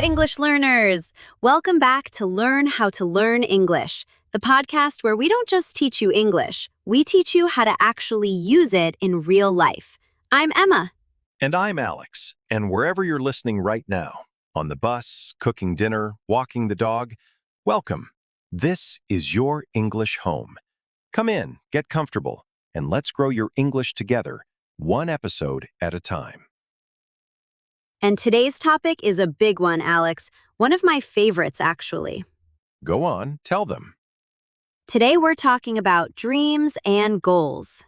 English learners! Welcome back to Learn How to Learn English, the podcast where we don't just teach you English, we teach you how to actually use it in real life. I'm Emma. And I'm Alex, and wherever you're listening right now, on the bus, cooking dinner, walking the dog, welcome. This is your English home. Come in, get comfortable, and let's grow your English together, one episode at a time. And today's topic is a big one, Alex. One of my favorites, actually. Go on, tell them. Today we're talking about dreams and goals.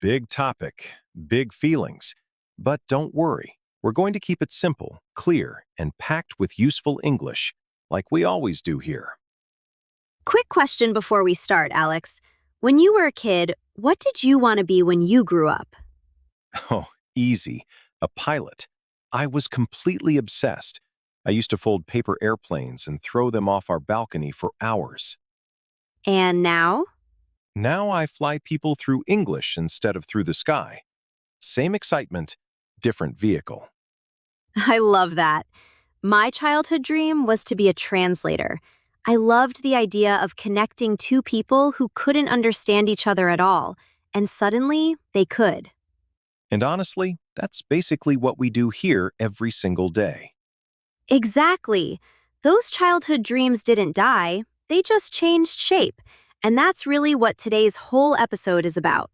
Big topic, big feelings. But don't worry, we're going to keep it simple, clear, and packed with useful English, like we always do here. Quick question before we start, Alex. When you were a kid, what did you want to be when you grew up? Oh, easy. A pilot. I was completely obsessed. I used to fold paper airplanes and throw them off our balcony for hours. And now? Now I fly people through English instead of through the sky. Same excitement, different vehicle. I love that. My childhood dream was to be a translator. I loved the idea of connecting two people who couldn't understand each other at all, and suddenly they could. And honestly, that's basically what we do here every single day. Exactly. Those childhood dreams didn't die, they just changed shape. And that's really what today's whole episode is about.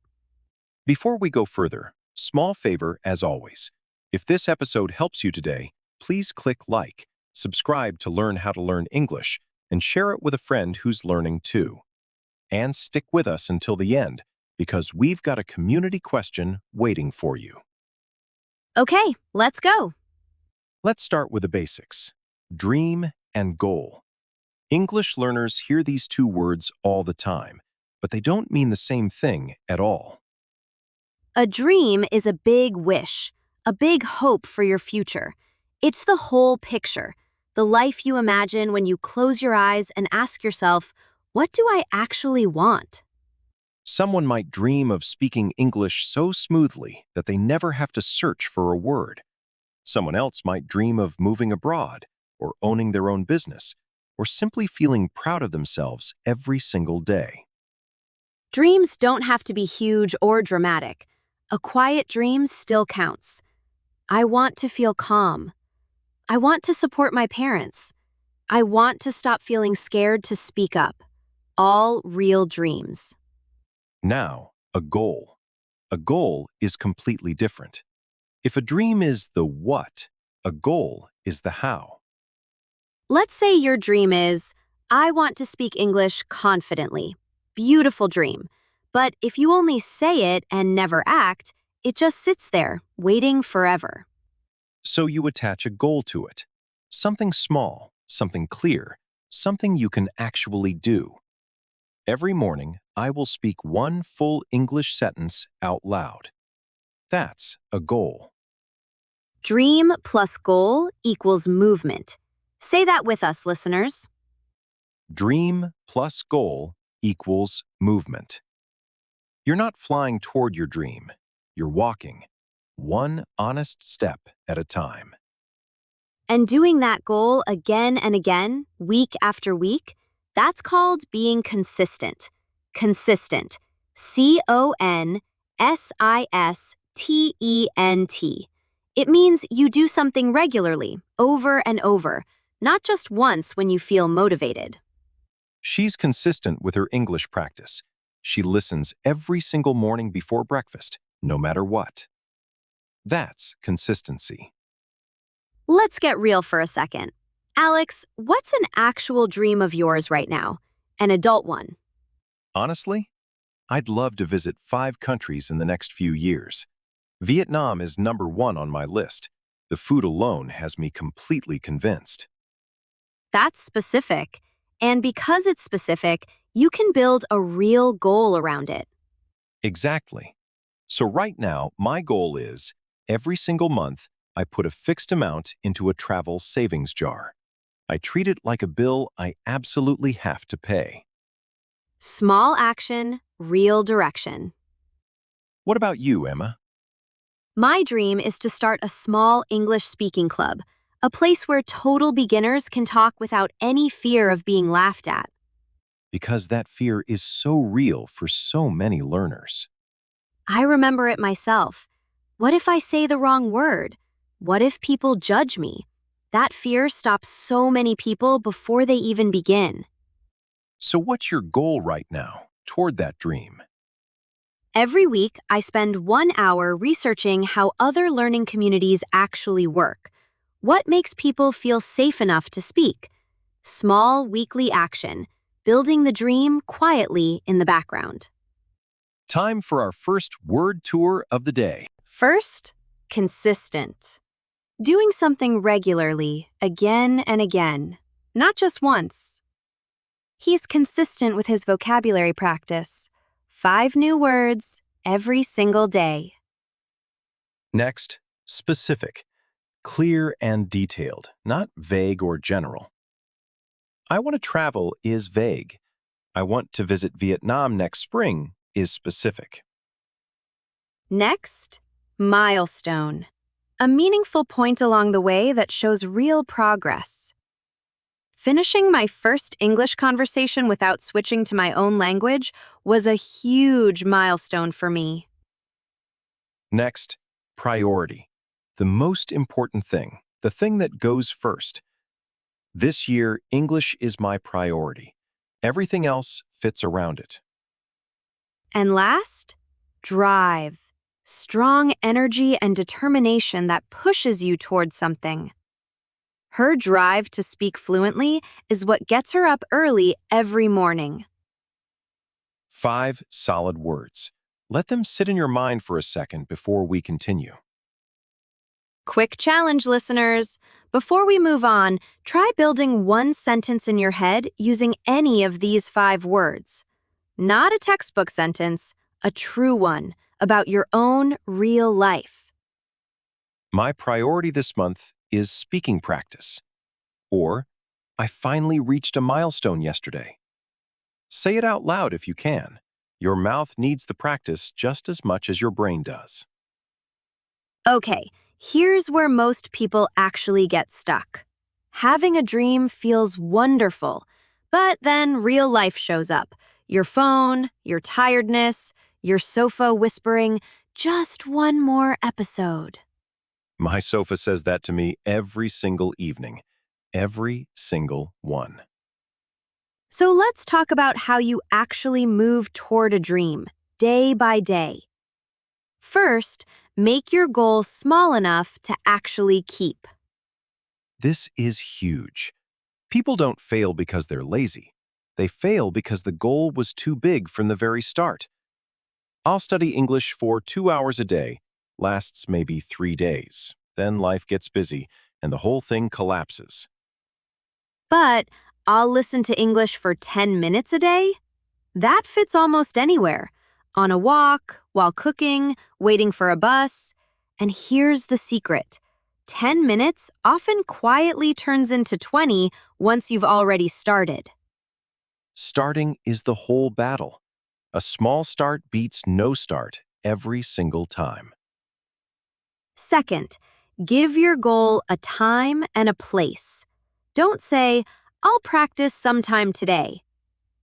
Before we go further, small favor as always. If this episode helps you today, please click like, subscribe to learn how to learn English, and share it with a friend who's learning too. And stick with us until the end, because we've got a community question waiting for you. Okay, let's go. Let's start with the basics. Dream and goal. English learners hear these two words all the time, but they don't mean the same thing at all. A dream is a big wish, a big hope for your future. It's the whole picture, the life you imagine when you close your eyes and ask yourself, what do I actually want? Someone might dream of speaking English so smoothly that they never have to search for a word. Someone else might dream of moving abroad, or owning their own business, or simply feeling proud of themselves every single day. Dreams don't have to be huge or dramatic. A quiet dream still counts. I want to feel calm. I want to support my parents. I want to stop feeling scared to speak up. All real dreams. Now, a goal. A goal is completely different. If a dream is the what, a goal is the how. Let's say your dream is, I want to speak English confidently. Beautiful dream. But if you only say it and never act, it just sits there, waiting forever. So you attach a goal to it. Something small, something clear, something you can actually do. Every morning, I will speak one full English sentence out loud. That's a goal. Dream plus goal equals movement. Say that with us, listeners. Dream plus goal equals movement. You're not flying toward your dream. You're walking, one honest step at a time. And doing that goal again and again, week after week, that's called being consistent. Consistent. C-O-N-S-I-S-T-E-N-T. It means you do something regularly, over and over, not just once when you feel motivated. She's consistent with her English practice. She listens every single morning before breakfast, no matter what. That's consistency. Let's get real for a second. Alex, what's an actual dream of yours right now? An adult one. Honestly, I'd love to visit 5 countries in the next few years. Vietnam is number 1 on my list. The food alone has me completely convinced. That's specific. And because it's specific, you can build a real goal around it. Exactly. So right now, my goal is, every single month, I put a fixed amount into a travel savings jar. I treat it like a bill I absolutely have to pay. Small action, real direction. What about you, Emma? My dream is to start a small English speaking club, A place where total beginners can talk without any fear of being laughed at. Because that fear is so real for so many learners. I remember it myself. What if I say the wrong word? What if people judge me? That fear stops so many people before they even begin. So what's your goal right now toward that dream? Every week, I spend 1 hour researching how other learning communities actually work. What makes people feel safe enough to speak? Small weekly action, building the dream quietly in the background. Time for our first word tour of the day. First, consistent. Doing something regularly, again and again, not just once. He's consistent with his vocabulary practice. 5 new words every single day. Next, specific. Clear and detailed, not vague or general. I want to travel is vague. I want to visit Vietnam next spring is specific. Next, milestone. A meaningful point along the way that shows real progress. Finishing my first English conversation without switching to my own language was a huge milestone for me. Next, priority. The most important thing, the thing that goes first. This year, English is my priority. Everything else fits around it. And last, drive. Strong energy and determination that pushes you towards something. Her drive to speak fluently is what gets her up early every morning. 5 solid words. Let them sit in your mind for a second before we continue. Quick challenge, listeners. Before we move on, try building one sentence in your head using any of these 5 words. Not a textbook sentence, a true one about your own real life. My priority this month is speaking practice. Or, I finally reached a milestone yesterday. Say it out loud if you can. Your mouth needs the practice just as much as your brain does. Okay, here's where most people actually get stuck. Having a dream feels wonderful, but then real life shows up. Your phone, your tiredness, your sofa whispering, just one more episode. My sofa says that to me every single evening. Every single one. So let's talk about how you actually move toward a dream, day by day. First, make your goal small enough to actually keep. This is huge. People don't fail because they're lazy. They fail because the goal was too big from the very start. I'll study English for 2 hours a day, lasts maybe 3 days. Then life gets busy and the whole thing collapses. But I'll listen to English for 10 minutes a day? That fits almost anywhere. On a walk, while cooking, waiting for a bus. And here's the secret. 10 minutes often quietly turns into 20 once you've already started. Starting is the whole battle. A small start beats no start every single time. Second, give your goal a time and a place. Don't say, I'll practice sometime today.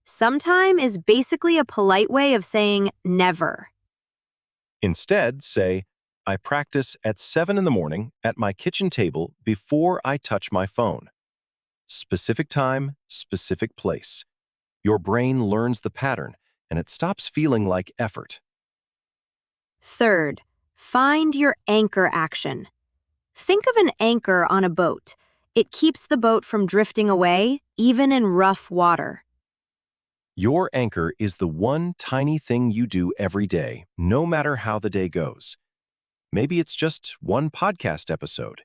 Sometime is basically a polite way of saying never. Instead, say, I practice at 7 in the morning at my kitchen table before I touch my phone. Specific time, specific place. Your brain learns the pattern and it stops feeling like effort. Third, find your anchor action. Think of an anchor on a boat. It keeps the boat from drifting away, even in rough water. Your anchor is the one tiny thing you do every day, no matter how the day goes. Maybe it's just one podcast episode.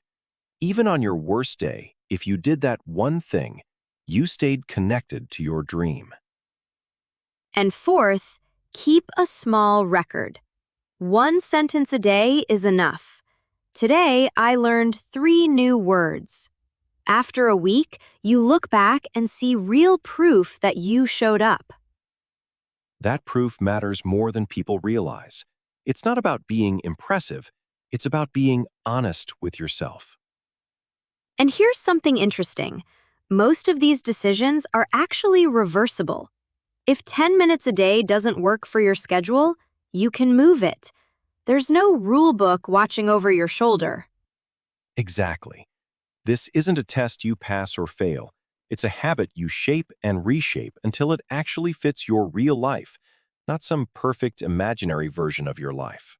Even on your worst day, if you did that one thing, you stayed connected to your dream. And fourth, keep a small record. 1 sentence a day is enough. Today, I learned 3 new words. After a week, you look back and see real proof that you showed up. That proof matters more than people realize. It's not about being impressive, it's about being honest with yourself. And here's something interesting. Most of these decisions are actually reversible. If 10 minutes a day doesn't work for your schedule, you can move it. There's no rule book watching over your shoulder. Exactly. This isn't a test you pass or fail. It's a habit you shape and reshape until it actually fits your real life, not some perfect imaginary version of your life.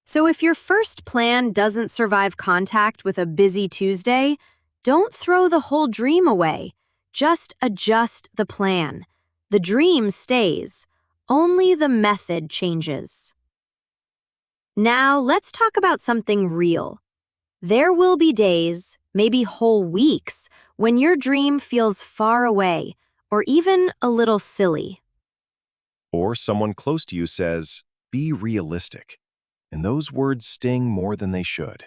So if your first plan doesn't survive contact with a busy Tuesday, don't throw the whole dream away. Just adjust the plan. The dream stays. Only the method changes. Now let's talk about something real. There will be days, maybe whole weeks, when your dream feels far away or even a little silly. Or someone close to you says, "Be realistic." And those words sting more than they should.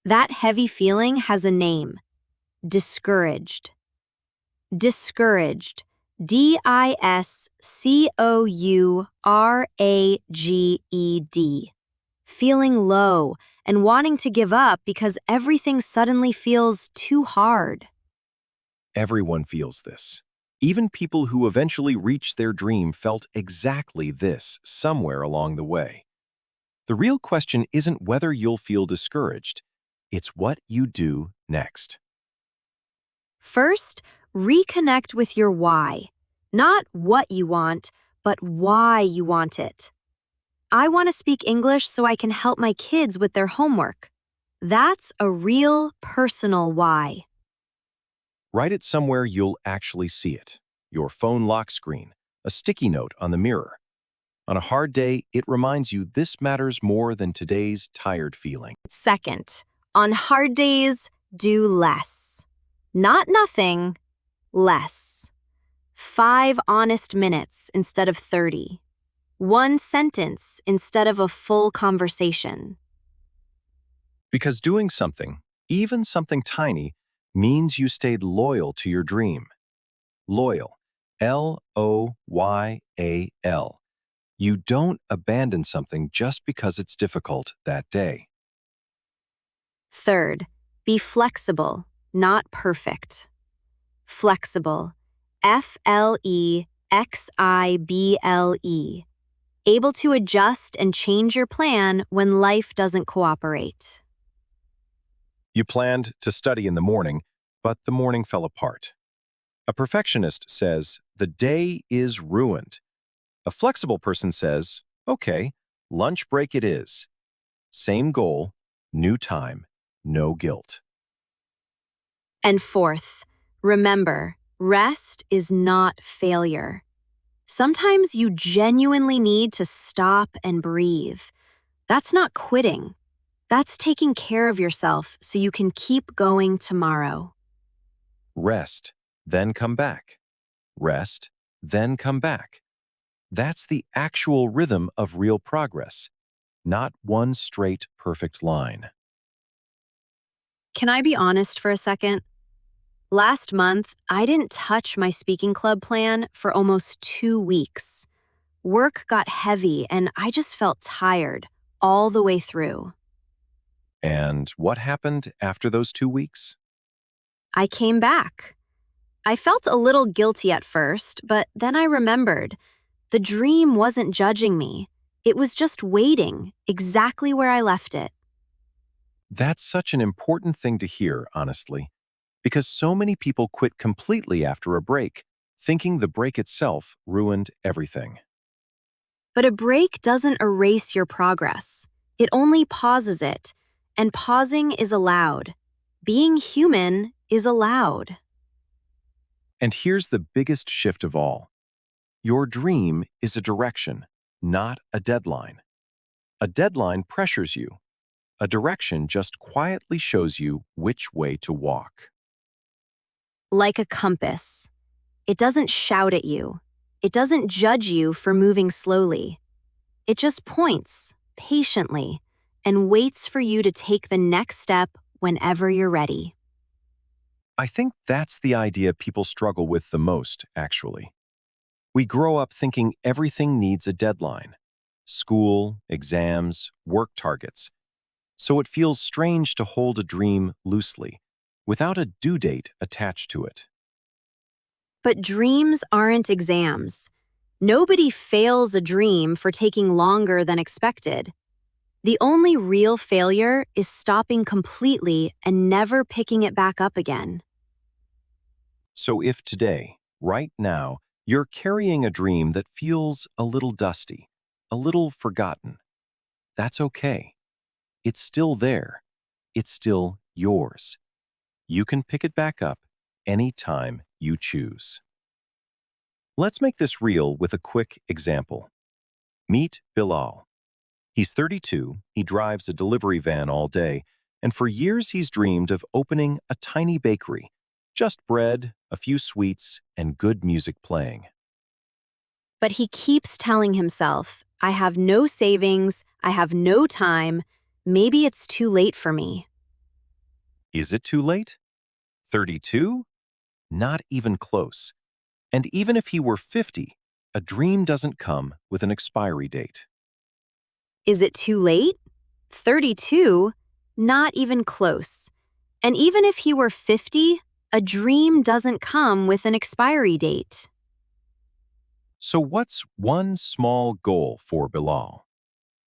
That heavy feeling has a name: discouraged. Discouraged. Discouraged. Feeling low and wanting to give up because everything suddenly feels too hard. Everyone feels this. Even people who eventually reached their dream felt exactly this somewhere along the way. The real question isn't whether you'll feel discouraged. It's what you do next. First, reconnect with your why. Not what you want, but why you want it. I want to speak English so I can help my kids with their homework. That's a real personal why. Write it somewhere you'll actually see it. Your phone lock screen, a sticky note on the mirror. On a hard day, it reminds you this matters more than today's tired feeling. Second, on hard days, do less. Not nothing, less. 5 honest minutes instead of 30. 1 sentence instead of a full conversation. Because doing something, even something tiny, means you stayed loyal to your dream. Loyal. Loyal. You don't abandon something just because it's difficult that day. Third, be flexible, not perfect. Flexible. Flexible. Able to adjust and change your plan when life doesn't cooperate. You planned to study in the morning, but the morning fell apart. A perfectionist says, "The day is ruined." A flexible person says, "Okay, lunch break it is." Same goal, new time, no guilt. And fourth, remember, rest is not failure. Sometimes you genuinely need to stop and breathe. That's not quitting. That's taking care of yourself so you can keep going tomorrow. Rest, then come back. Rest, then come back. That's the actual rhythm of real progress, not one straight, perfect line. Can I be honest for a second? Last month, I didn't touch my speaking club plan for almost 2 weeks. Work got heavy and I just felt tired all the way through. And what happened after those 2 weeks? I came back. I felt a little guilty at first, but then I remembered the dream wasn't judging me. It was just waiting exactly where I left it. That's such an important thing to hear, honestly, because so many people quit completely after a break, thinking the break itself ruined everything. But a break doesn't erase your progress. It only pauses it, and pausing is allowed. Being human is allowed. And here's the biggest shift of all. Your dream is a direction, not a deadline. A deadline pressures you. A direction just quietly shows you which way to walk. Like a compass. It doesn't shout at you. It doesn't judge you for moving slowly. It just points, patiently, and waits for you to take the next step whenever you're ready. I think that's the idea people struggle with the most, actually. We grow up thinking everything needs a deadline. School, exams, work targets. So it feels strange to hold a dream loosely, without a due date attached to it. But dreams aren't exams. Nobody fails a dream for taking longer than expected. The only real failure is stopping completely and never picking it back up again. So if today, right now, you're carrying a dream that feels a little dusty, a little forgotten, that's okay. It's still there. It's still yours. You can pick it back up anytime you choose. Let's make this real with a quick example. Meet Bilal. He's 32, he drives a delivery van all day, and for years he's dreamed of opening a tiny bakery. Just bread, a few sweets, and good music playing. But he keeps telling himself, I have no savings, I have no time, maybe it's too late for me. Is it too late? 32? Not even close. And even if he were 50, a dream doesn't come with an expiry date. Is it too late? 32? Not even close. And even if he were 50, a dream doesn't come with an expiry date. So what's one small goal for Bilal?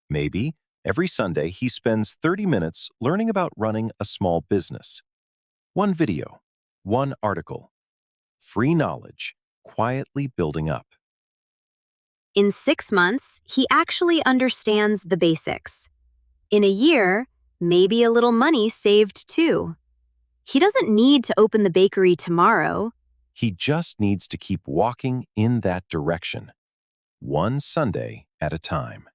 Maybe every Sunday he spends 30 minutes learning about running a small business. One video, one article, free knowledge, quietly building up. In 6 months, he actually understands the basics. In a year, maybe a little money saved too. He doesn't need to open the bakery tomorrow. He just needs to keep walking in that direction, one Sunday at a time.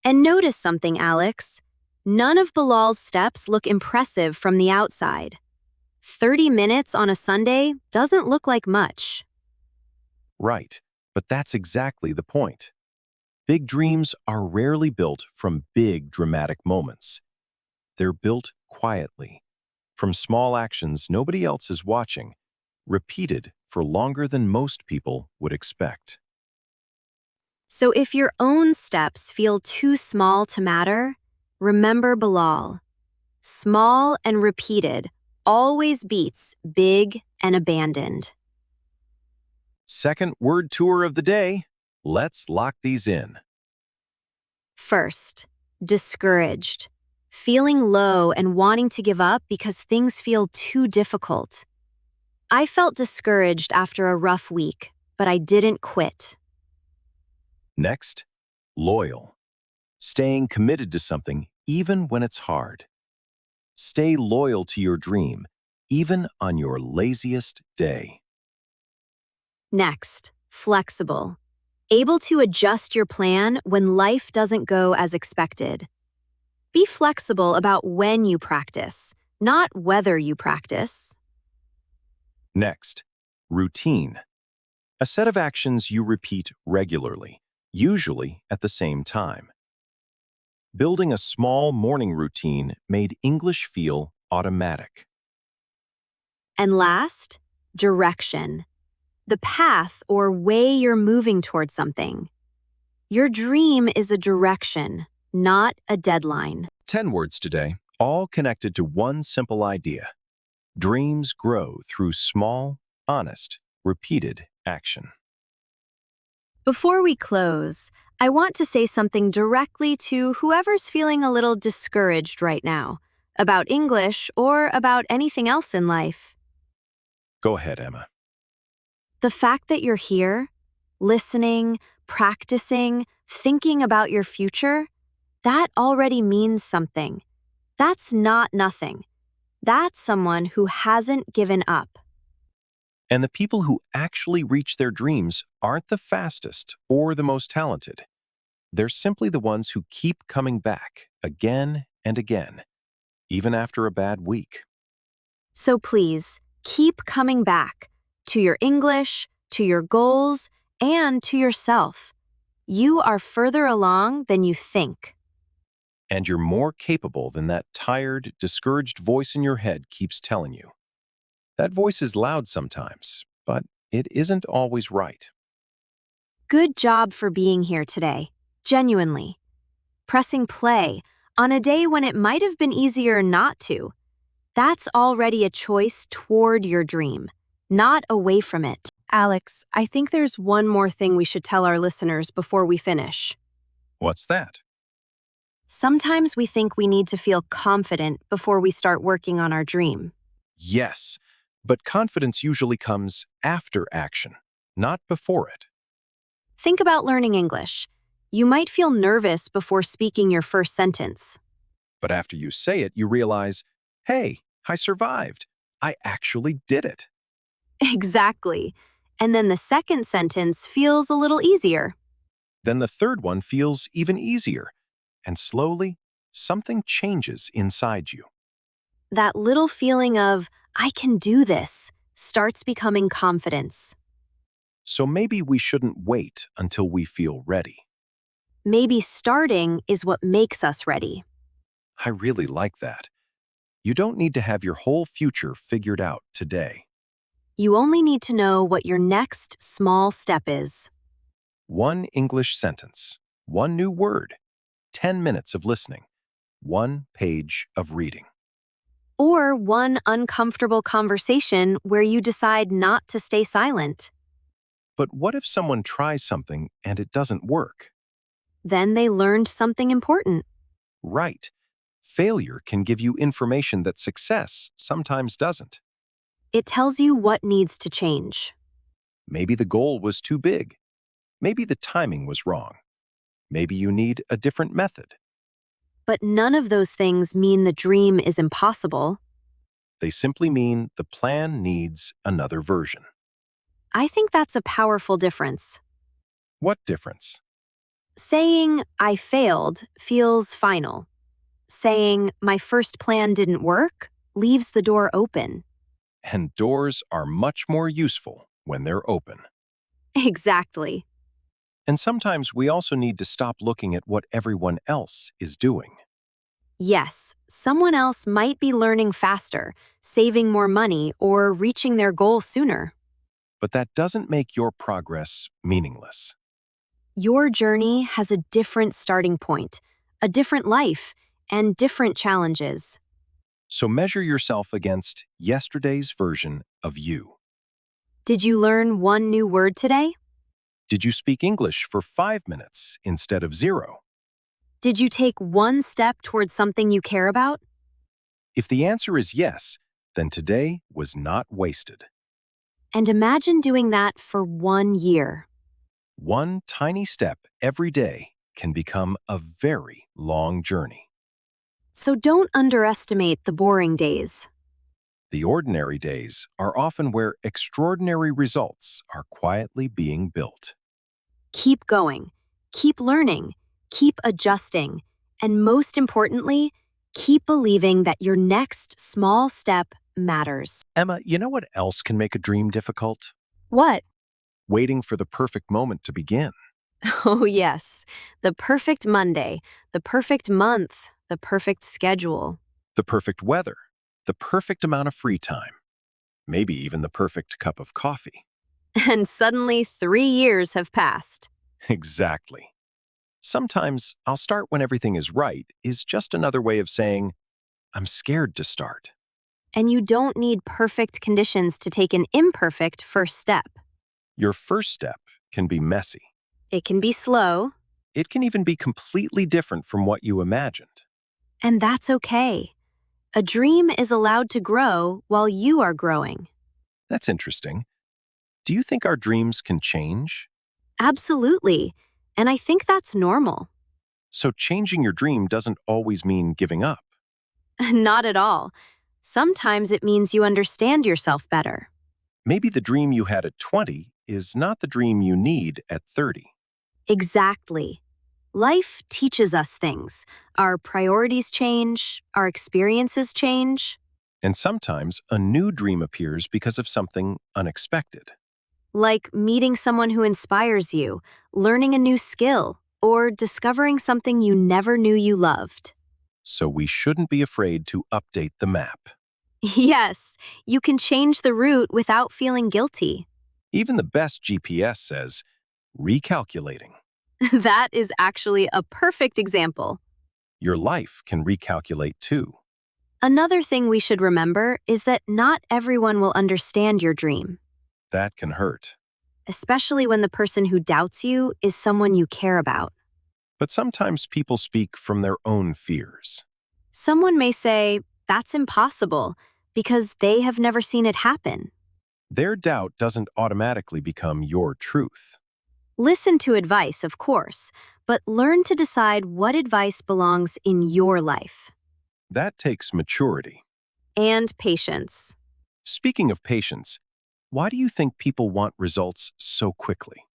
And notice something, Alex. None of Bilal's steps look impressive from the outside. 30 minutes on a Sunday doesn't look like much. Right, but that's exactly the point. Big dreams are rarely built from big dramatic moments. They're built quietly, from small actions nobody else is watching, repeated for longer than most people would expect. So if your own steps feel too small to matter, remember Bilal. Small and repeated always beats big and abandoned. Second word tour of the day. Let's lock these in. First, discouraged. Feeling low and wanting to give up because things feel too difficult. I felt discouraged after a rough week, but I didn't quit. Next, loyal. Staying committed to something even when it's hard. Stay loyal to your dream, even on your laziest day. Next, flexible. Able to adjust your plan when life doesn't go as expected. Be flexible about when you practice, not whether you practice. Next, routine. A set of actions you repeat regularly, usually at the same time. Building a small morning routine made English feel automatic. And last, direction. The path or way you're moving towards something. Your dream is a direction, not a deadline. 10 words today, all connected to one simple idea. Dreams grow through small, honest, repeated action. Before we close, I want to say something directly to whoever's feeling a little discouraged right now about English or about anything else in life. Go ahead, Emma. The fact that you're here, listening, practicing, thinking about your future, that already means something. That's not nothing. That's someone who hasn't given up. And the people who actually reach their dreams aren't the fastest or the most talented. They're simply the ones who keep coming back again and again, even after a bad week. So please, keep coming back to your English, to your goals, and to yourself. You are further along than you think. And you're more capable than that tired, discouraged voice in your head keeps telling you. That voice is loud sometimes, but it isn't always right. Good job for being here today, genuinely. Pressing play, on a day when it might have been easier not to. That's already a choice toward your dream, not away from it. Alex, I think there's one more thing we should tell our listeners before we finish. What's that? Sometimes we think we need to feel confident before we start working on our dream. Yes, but confidence usually comes after action, not before it. Think about learning English. You might feel nervous before speaking your first sentence. But after you say it, you realize, hey, I survived. I actually did it. Exactly. And then the second sentence feels a little easier. Then the third one feels even easier. And slowly, something changes inside you. That little feeling of, I can do this, starts becoming confidence. So maybe we shouldn't wait until we feel ready. Maybe starting is what makes us ready. I really like that. You don't need to have your whole future figured out today. You only need to know what your next small step is. One English sentence, one new word, 10 minutes of listening, one page of reading. Or one uncomfortable conversation where you decide not to stay silent. But what if someone tries something and it doesn't work? Then they learned something important. Right. Failure can give you information that success sometimes doesn't. It tells you what needs to change. Maybe the goal was too big. Maybe the timing was wrong. Maybe you need a different method. But none of those things mean the dream is impossible. They simply mean the plan needs another version. I think that's a powerful difference. What difference? Saying, I failed, feels final. Saying, my first plan didn't work, leaves the door open. And doors are much more useful when they're open. Exactly. And sometimes we also need to stop looking at what everyone else is doing. Yes, someone else might be learning faster, saving more money, or reaching their goal sooner. But that doesn't make your progress meaningless. Your journey has a different starting point, a different life, and different challenges. So measure yourself against yesterday's version of you. Did you learn one new word today? Did you speak English for 5 minutes instead of 0? Did you take one step towards something you care about? If the answer is yes, then today was not wasted. And imagine doing that for 1 year. One tiny step every day can become a very long journey. So don't underestimate the boring days. The ordinary days are often where extraordinary results are quietly being built. Keep going, keep learning, keep adjusting, and most importantly, keep believing that your next small step matters. Emma, you know what else can make a dream difficult? What? Waiting for the perfect moment to begin. Oh, yes. The perfect Monday, the perfect month, the perfect schedule. The perfect weather, the perfect amount of free time, maybe even the perfect cup of coffee. And suddenly 3 years have passed. Exactly. Sometimes I'll start when everything is right is just another way of saying, I'm scared to start. And you don't need perfect conditions to take an imperfect first step. Your first step can be messy. It can be slow, It can even be completely different from what you imagined. and that's okay. A dream is allowed to grow while you are growing. That's interesting. Do you think our dreams can change? Absolutely. And I think that's normal. So changing your dream doesn't always mean giving up. Not at all. Sometimes it means you understand yourself better. Maybe the dream you had at 20 is not the dream you need at 30. Exactly. Life teaches us things. Our priorities change, our experiences change. And sometimes a new dream appears because of something unexpected. Like meeting someone who inspires you, learning a new skill, or discovering something you never knew you loved. So we shouldn't be afraid to update the map. Yes, you can change the route without feeling guilty. Even the best GPS says, recalculating. That is actually a perfect example. your life can recalculate too. Another thing we should remember is that not everyone will understand your dream, That can hurt. especially when the person who doubts you is someone you care about. But sometimes people speak from their own fears. Someone may say, "That's impossible," because they have never seen it happen. Their doubt doesn't automatically become your truth. Listen to advice, of course, but learn to decide what advice belongs in your life. That takes maturity. And patience. Speaking of patience, why do you think people want results so quickly?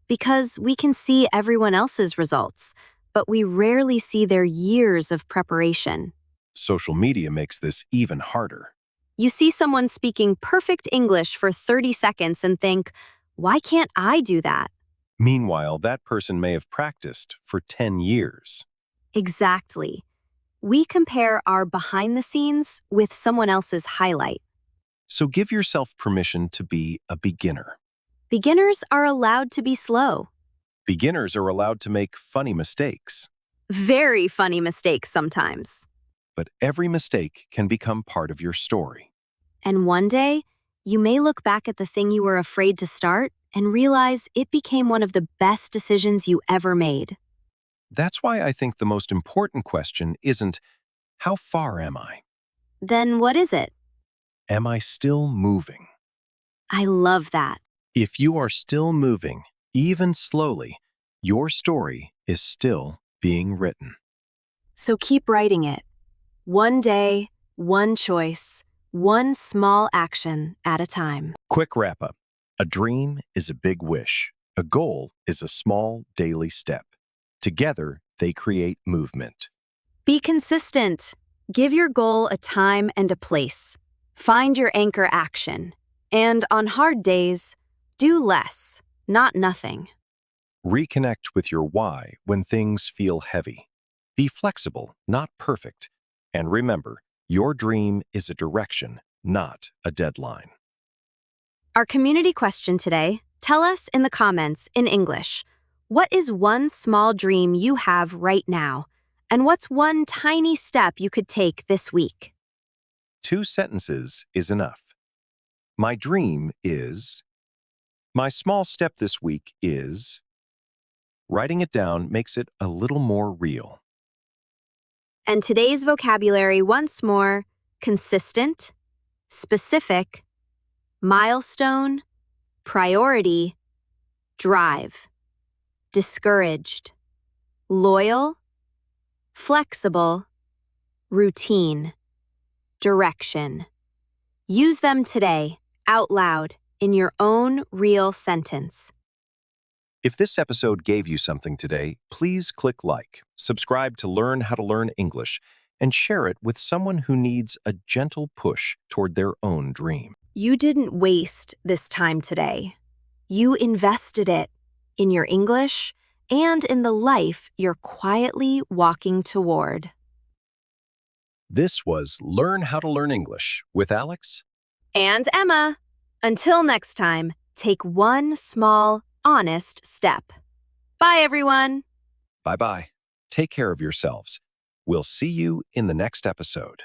Because we can see everyone else's results, but we rarely see their years of preparation. Social media makes this even harder. You see someone speaking perfect English for 30 seconds and think, "Why can't I do that?" Meanwhile, that person may have practiced for 10 years. Exactly. We compare our behind the scenes with someone else's highlight. So give yourself permission to be a beginner. Beginners are allowed to be slow. Beginners are allowed to make funny mistakes, Very funny mistakes sometimes. but every mistake can become part of your story. And one day, you may look back at the thing you were afraid to start and realize it became one of the best decisions you ever made. That's why I think the most important question isn't, how far am I? Then what is it? Am I still moving? I love that. If you are still moving, even slowly, your story is still being written. So keep writing it. One day, one choice, one small action at a time. Quick wrap up. A dream is a big wish. A goal is a small daily step. Together, they create movement. Be consistent. Give your goal a time and a place. Find your anchor action. And on hard days, do less, not nothing. Reconnect with your why when things feel heavy. Be flexible, not perfect. And remember, your dream is a direction, not a deadline. Our community question today, tell us in the comments in English, what is one small dream you have right now? And what's one tiny step you could take this week? 2 sentences is enough. My dream is. My small step this week is. Writing it down makes it a little more real. And today's vocabulary once more, consistent, specific, milestone, priority, drive, discouraged, loyal, flexible, routine, direction. Use them today, out loud, in your own real sentence. If this episode gave you something today, please click like, subscribe to learn how to learn English, and share it with someone who needs a gentle push toward their own dream. You didn't waste this time today. You invested it in your English and in the life you're quietly walking toward. This was Learn How to Learn English with Alex. And Emma. Until next time, take one small, honest step. Bye, everyone. Bye-bye. Take care of yourselves. We'll see you in the next episode.